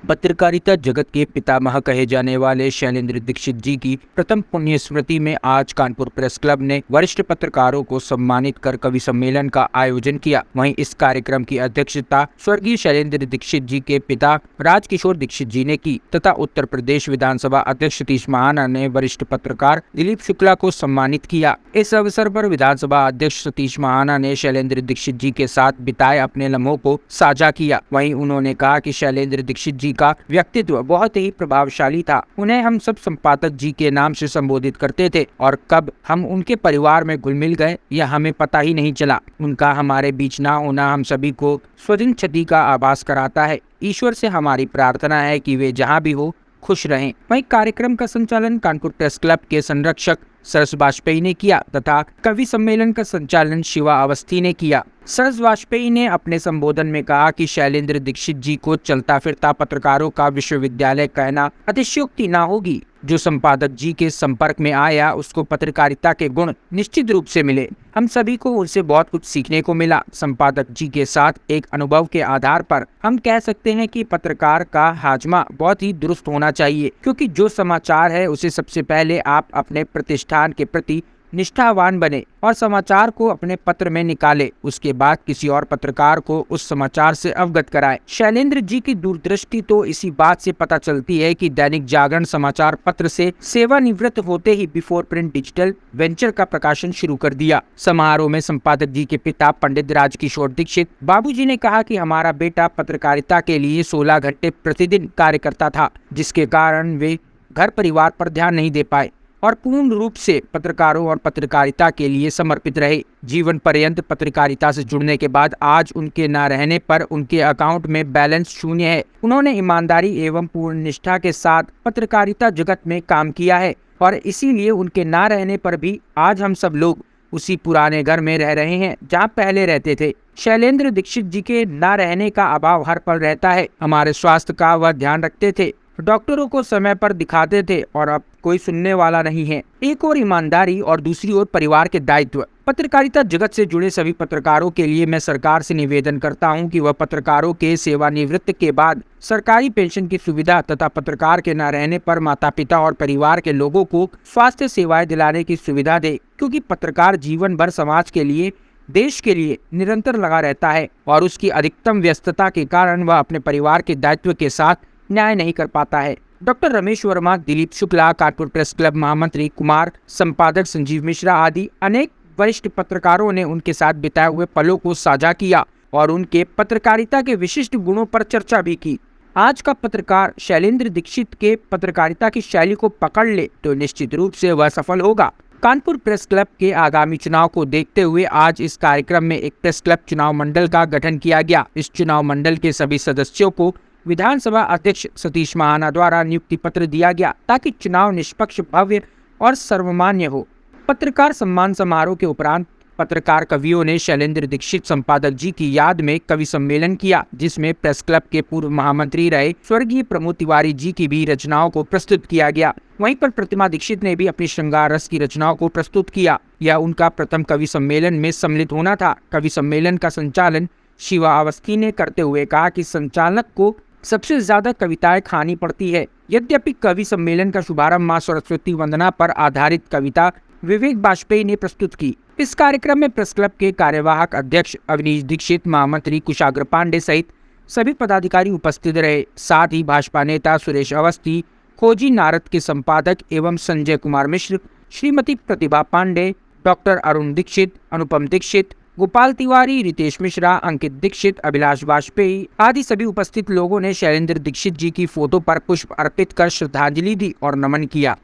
पत्रकारिता जगत के पितामह कहे जाने वाले शैलेंद्र दीक्षित जी की प्रथम पुण्य स्मृति में आज कानपुर प्रेस क्लब ने वरिष्ठ पत्रकारों को सम्मानित कर कवि सम्मेलन का आयोजन किया। वहीं इस कार्यक्रम की अध्यक्षता स्वर्गीय शैलेंद्र दीक्षित जी के पिता राजकिशोर दीक्षित जी ने की तथा उत्तर प्रदेश विधानसभा अध्यक्ष सतीश महाना ने वरिष्ठ पत्रकार दिलीप शुक्ला को सम्मानित किया। इस अवसर पर विधानसभा अध्यक्ष सतीश महाना ने शैलेंद्र दीक्षित जी के साथ बिताए अपने लम्हों को साझा किया। वहीं उन्होंने कहा कि शैलेंद्र दीक्षित जी का व्यक्तित्व बहुत ही प्रभावशाली था। उन्हें हम सब संपादक जी के नाम से संबोधित करते थे और कब हम उनके परिवार में घुल मिल गए यह हमें पता ही नहीं चला। उनका हमारे बीच ना होना हम सभी को स्वजन क्षति का आभास कराता है। ईश्वर से हमारी प्रार्थना है कि वे जहाँ भी हो खुश रहें। वहीं कार्यक्रम का संचालन कानपुर प्रेस क्लब के संरक्षक सरस वाजपेयी ने किया तथा कवि सम्मेलन का संचालन शिवा अवस्थी ने किया। सरस वाजपेयी ने अपने संबोधन में कहा कि शैलेंद्र दीक्षित जी को चलता फिरता पत्रकारों का विश्वविद्यालय कहना अतिशयोक्ति न होगी। जो संपादक जी के संपर्क में आया उसको पत्रकारिता के गुण निश्चित रूप से मिले। हम सभी को उनसे बहुत कुछ सीखने को मिला। संपादक जी के साथ एक अनुभव के आधार पर हम कह सकते हैं कि पत्रकार का हाजमा बहुत ही दुरुस्त होना चाहिए, क्योंकि जो समाचार है उसे सबसे पहले आप अपने प्रतिष्ठान के प्रति निष्ठावान बने और समाचार को अपने पत्र में निकाले। उसके बाद किसी और पत्रकार को उस समाचार से अवगत कराए। शैलेंद्र जी की दूरदृष्टि तो इसी बात से पता चलती है कि दैनिक जागरण समाचार पत्र से सेवानिवृत्त होते ही बिफोर प्रिंट डिजिटल वेंचर का प्रकाशन शुरू कर दिया। समारोह में संपादक जी के पिता पंडित राजकिशोर दीक्षित बाबूजी ने कहा कि हमारा बेटा पत्रकारिता के लिए 16 घंटे प्रतिदिन कार्य करता था, जिसके कारण वे घर परिवार पर ध्यान नहीं दे पाए और पूर्ण रूप से पत्रकारों और पत्रकारिता के लिए समर्पित रहे। जीवन पर्यंत पत्रकारिता से जुड़ने के बाद आज उनके न रहने पर उनके अकाउंट में बैलेंस शून्य है। उन्होंने ईमानदारी एवं पूर्ण निष्ठा के साथ पत्रकारिता जगत में काम किया है और इसीलिए उनके न रहने पर भी आज हम सब लोग उसी पुराने घर में रह रहे हैं जहाँ पहले रहते थे। शैलेंद्र दीक्षित जी के न रहने का अभाव हर पल रहता है। हमारे स्वास्थ्य का वह ध्यान रखते थे, डॉक्टरों को समय पर दिखाते थे और अब कोई सुनने वाला नहीं है। एक और ईमानदारी और दूसरी ओर परिवार के दायित्व। पत्रकारिता जगत से जुड़े सभी पत्रकारों के लिए मैं सरकार से निवेदन करता हूं कि वह पत्रकारों के सेवानिवृत्त के बाद सरकारी पेंशन की सुविधा तथा पत्रकार के न रहने पर माता पिता और परिवार के लोगों को स्वास्थ्य सेवाएं दिलाने की सुविधा दे, क्योंकि पत्रकार जीवन भर समाज के लिए देश के लिए निरंतर लगा रहता है और उसकी अधिकतम व्यस्तता के कारण वह अपने परिवार के दायित्व के साथ न्याय नहीं कर पाता है। Doctor Ramesh Verma, Dilip Shukla, Kanpur press club महामंत्री कुमार, संपादक संजीव मिश्रा आदि अनेक वरिष्ठ पत्रकारों ने उनके साथ बिताए हुए पलों को साझा किया और उनके पत्रकारिता के विशिष्ट गुणों पर चर्चा भी की। आज का पत्रकार शैलेंद्र दीक्षित के पत्रकारिता की शैली को पकड़ ले तो निश्चित रूप से वह सफल होगा। कानपुर प्रेस क्लब के आगामी चुनाव को देखते हुए आज इस कार्यक्रम में एक प्रेस क्लब चुनाव मंडल का गठन किया गया। इस चुनाव मंडल के सभी सदस्यों को विधानसभा अध्यक्ष सतीश महाना द्वारा नियुक्ति पत्र दिया गया ताकि चुनाव निष्पक्ष, भव्य और सर्वमान्य हो। पत्रकार सम्मान समारोह के उपरांत पत्रकार कवियों ने शैलेंद्र दीक्षित संपादक जी की याद में कवि सम्मेलन किया, जिसमें प्रेस क्लब के पूर्व महामंत्री रहे स्वर्गीय प्रमोद तिवारी जी की भी रचनाओं को प्रस्तुत किया गया। वहीं पर प्रतिमा दीक्षित ने भी अपनी श्रृंगार रस की रचनाओं को प्रस्तुत किया। यह उनका प्रथम कवि सम्मेलन में सम्मिलित होना था। कवि सम्मेलन का संचालन शिवा अवस्थी ने करते हुए कहा कि संचालक को सबसे ज्यादा कविताएं खानी पड़ती है। यद्यपि कवि सम्मेलन का शुभारंभ मां सरस्वती वंदना पर आधारित कविता विवेक वाजपेयी ने प्रस्तुत की। इस कार्यक्रम में प्रेस क्लब के कार्यवाहक अध्यक्ष अवनीश दीक्षित, महामंत्री कुशाग्र पांडे सहित सभी पदाधिकारी उपस्थित रहे। साथ ही भाजपा नेता सुरेश अवस्थी, खोजी नारद के संपादक एवं संजय कुमार मिश्र, श्रीमती प्रतिभा पांडे, डॉक्टर अरुण दीक्षित, अनुपम दीक्षित, गोपाल तिवारी, रितेश मिश्रा, अंकित दीक्षित, अभिलाष वाजपेयी आदि सभी उपस्थित लोगों ने शैलेंद्र दीक्षित जी की फोटो पर पुष्प अर्पित कर श्रद्धांजलि दी और नमन किया।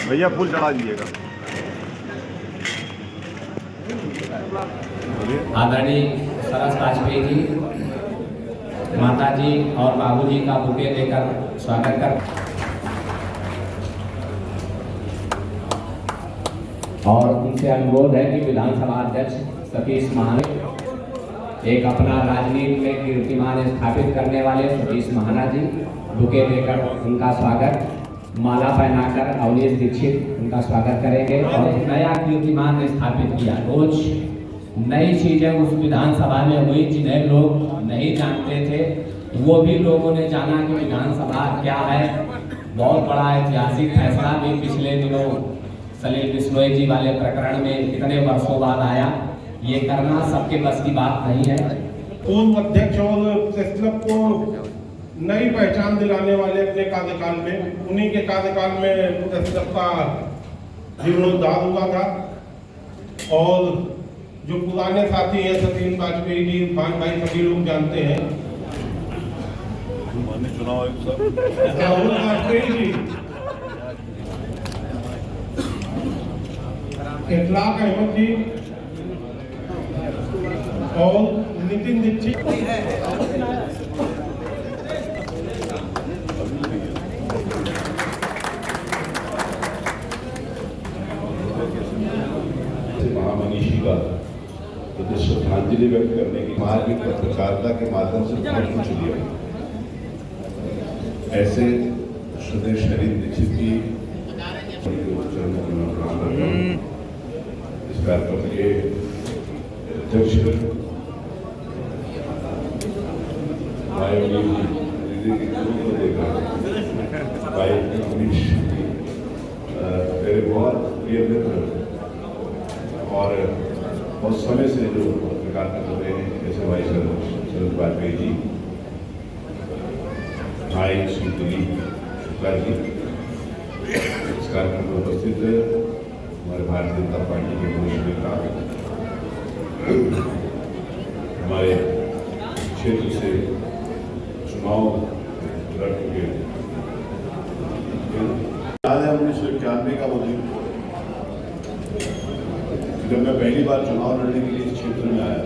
भैया फूल चढ़ा दीजिएगा। आदरणीय सरस वाजपेयी जी, माता जी और बाबूजी का बुके देकर स्वागत कर और उनसे अनुरोध है कि विधानसभा अध्यक्ष सतीश महाना, एक अपना राजनीति में कीर्तिमान स्थापित करने वाले सतीश महाना जी, बुके देकर उनका स्वागत, माला पहनाकर अवनीश दीक्षित उनका स्वागत करेंगे और एक नया कीर्तिमान स्थापित किया। रोज नई चीजें उस विधानसभा में हुई जिन्हें लोग नहीं जानते थे, वो भी लोगों ने जाना कि विधानसभा क्या है। बहुत बड़ा ऐतिहासिक फैसला भी पिछले दिनों सलील बिश्नोई जी वाले प्रकरण में इतने वर्षों बाद आया। ये करना सबके बस की बात नहीं है। पूर्व अध्यक्ष और प्रेस क्लब को नई पहचान दिलाने वाले अपने कार्यकाल में, उन्हीं के कार्यकाल में प्रेस क्लब का जीर्णोद्धार हुआ था। और जो पुराने साथी हैं सतीश वाजपेयी जी, इरफान भाई, सभी लोग जानते हैं। चुनाव राहुल वाजपेयी जी, इखलाक अहमद जी और नितिन दीक्षित। महामनीषी का तो श्रद्धांजलि व्यक्त करने की मार्ग पत्रकारिता के माध्यम से बहुत कुछ दिया। ऐसे श्रद्धेय शैलेंद्र दीक्षित की इस कार्यक्रम के अध्यक्ष मेरे बहुत प्रिय मित्र और बहुत समय से जो पत्रकार कर रहे हैं, जैसे भाई शरद वाजपेयी जी, भाई श्री दिलीप शुक्ला जी, इस कार्यक्रम में उपस्थित हमारे भारतीय जनता पार्टी के वरिष्ठ नेता, हमारे क्षेत्र से चुनाव लड़ चुके याद है 1991 का वो दिन जब मैं पहली बार चुनाव लड़ने के लिए इस क्षेत्र में आया।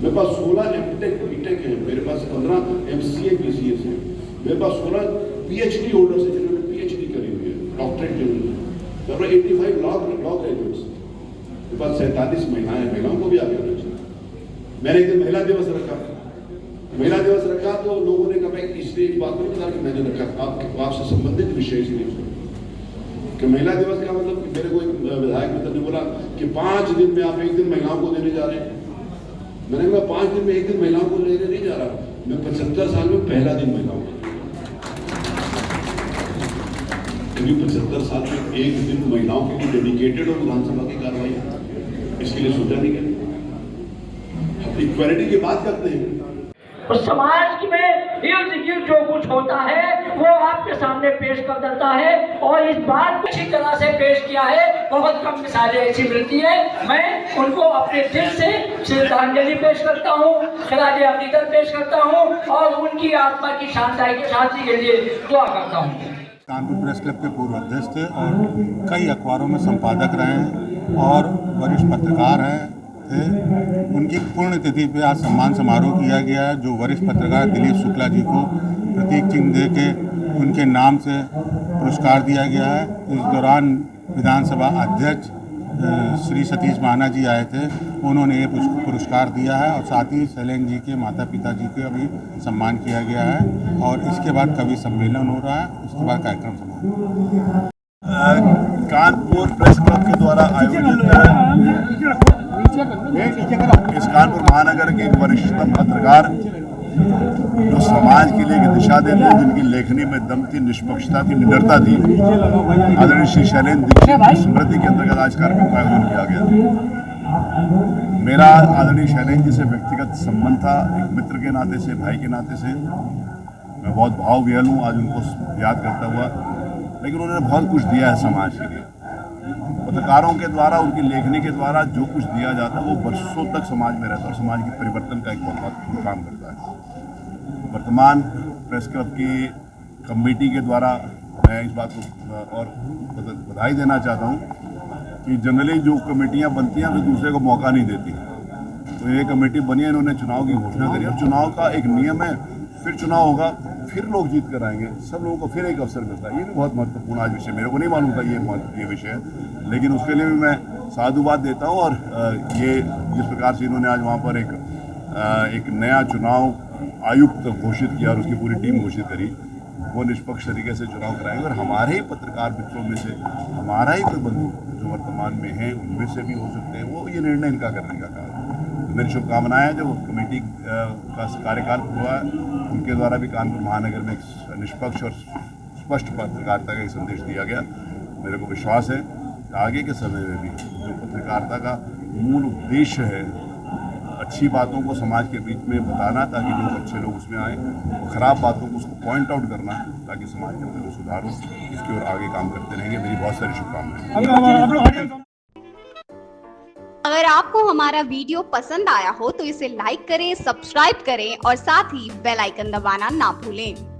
मेरे पास 16 बीटेक हैं, मेरे पास 15 MCA BCS हैं, मेरे पास 16 PhD होल्डर्स हैं जिन्होंने PhD करी हुई है, डॉक्टरेट करी हुई है, मेरे पास 85 लॉ ग्रेजुएट्स, मेरे पास 47 महिलाओं को भी आगे होना चाहिए। मैंने एक दिन महिला दिवस रखा तो लोगों ने कहा इसलिए एक बात नहीं बता कि मैंने रखा, आपसे संबंधित विषय इसलिए कि महिला दिवस का मतलब कि मेरे को एक विधायक मित्र ने बोला कि 5 दिन में आप एक दिन महिलाओं को देने जा रहे हैं। मैंने कहा 5 दिन में एक दिन महिलाओं को लेने नहीं जा रहा, मैं 75 साल में पहला दिन महिलाओं को, क्योंकि 75 साल में एक दिन महिलाओं के लिए डेडिकेटेड और विधानसभा की कार्रवाई, इसके लिए सोचा नहीं गया। इक्वालिटी की बात करते हैं और समाज में इर्द गिर्द जो कुछ होता है वो आपके सामने पेश कर देता है, और इस बात को अच्छी तरह से पेश किया है। बहुत कम मिसालें ऐसी मिलती है। मैं उनको अपने दिल से श्रद्धांजलि पेश करता हूँ, खराजे अकीदत पेश करता हूँ और उनकी आत्मा की शांति के लिए दुआ करता हूँ। कानपुर प्रेस क्लब के पूर्व अध्यक्ष थे और कई अखबारों में संपादक रहे हैं और वरिष्ठ पत्रकार हैं थे। उनकी पुण्यतिथि पे आज सम्मान समारोह किया गया है, जो वरिष्ठ पत्रकार दिलीप शुक्ला जी को प्रतीक चिन्ह दे के उनके नाम से पुरस्कार दिया गया है। इस दौरान विधानसभा अध्यक्ष श्री सतीश महाना जी आए थे, उन्होंने ये पुरस्कार दिया है और साथ ही शैलेंद्र जी के माता पिता जी का भी सम्मान किया गया है। और इसके बाद कवि सम्मेलन हो रहा है, उसके बाद कार्यक्रम समाप्त। कानपुर प्रेस क्लब के द्वारा आयोजित इस कानपुर महानगर के एक वरिष्ठतम पत्रकार जो समाज के लिए एक दिशा देते, जिनकी लेखनी में दम थी, निष्पक्षता थी, निडरता थी, आदरणीय श्री शैलेंद्र दीक्षित की स्मृति के अंतर्गत आज कार्यक्रम का आयोजन किया गया। मेरा आदरणीय शैलेंद्र जी से व्यक्तिगत संबंध था, एक मित्र के नाते से, भाई के नाते से। मैं बहुत भाव विहल हूँ आज उनको याद करता हुआ, लेकिन उन्होंने बहुत कुछ दिया है समाज के लिए। पत्रकारों के द्वारा, उनकी लेखनी के द्वारा जो कुछ दिया जाता है वो वर्षों तक समाज में रहता है और समाज के परिवर्तन का एक बहुत महत्वपूर्ण काम करता है। वर्तमान प्रेस क्लब की कमेटी के द्वारा मैं इस बात को और बधाई देना चाहता हूँ कि जनरली जो कमेटियाँ बनती हैं वो दूसरे को मौका नहीं देती। तो ये कमेटी बनी है, इन्होंने चुनाव की घोषणा करी और चुनाव का एक नियम है, फिर चुनाव होगा, फिर लोग जीत कर आएंगे, सब लोगों को फिर एक अवसर मिलता है। ये भी बहुत महत्वपूर्ण आज विषय, मेरे को नहीं मालूम था ये विषय है, लेकिन उसके लिए भी मैं साधुवाद देता हूँ। और ये जिस प्रकार से इन्होंने आज वहाँ पर एक नया चुनाव आयुक्त घोषित किया और उसकी पूरी टीम घोषित करी, वो निष्पक्ष तरीके से चुनाव कराएंगे। और हमारे ही पत्रकार मित्रों में से हमारा ही कोई बंधु जो वर्तमान में हैं उनमें से भी हो सकते हैं, वो ये निर्णय इनका करने का काम है। तो मेरी शुभकामनाएं हैं जो कमेटी का कार्यकाल हुआ है उनके द्वारा भी कानपुर महानगर में एक निष्पक्ष और स्पष्ट पत्रकारिता का एक संदेश दिया गया। मेरे को विश्वास है कि आगे के समय में भी जो पत्रकारिता का मूल उद्देश्य है अच्छी बातों को समाज के बीच में बताना ताकि लोग अच्छे लोग उसमें आएँ, और ख़राब बातों को उसको पॉइंट आउट करना ताकि समाज के अंदर सुधार हो, इसकी ओर आगे काम करते रहेंगे। मेरी बहुत सारी शुभकामनाएं। अगर आपको हमारा वीडियो पसंद आया हो तो इसे लाइक करें, सब्सक्राइब करें और साथ ही बेल आइकन दबाना ना भूलें।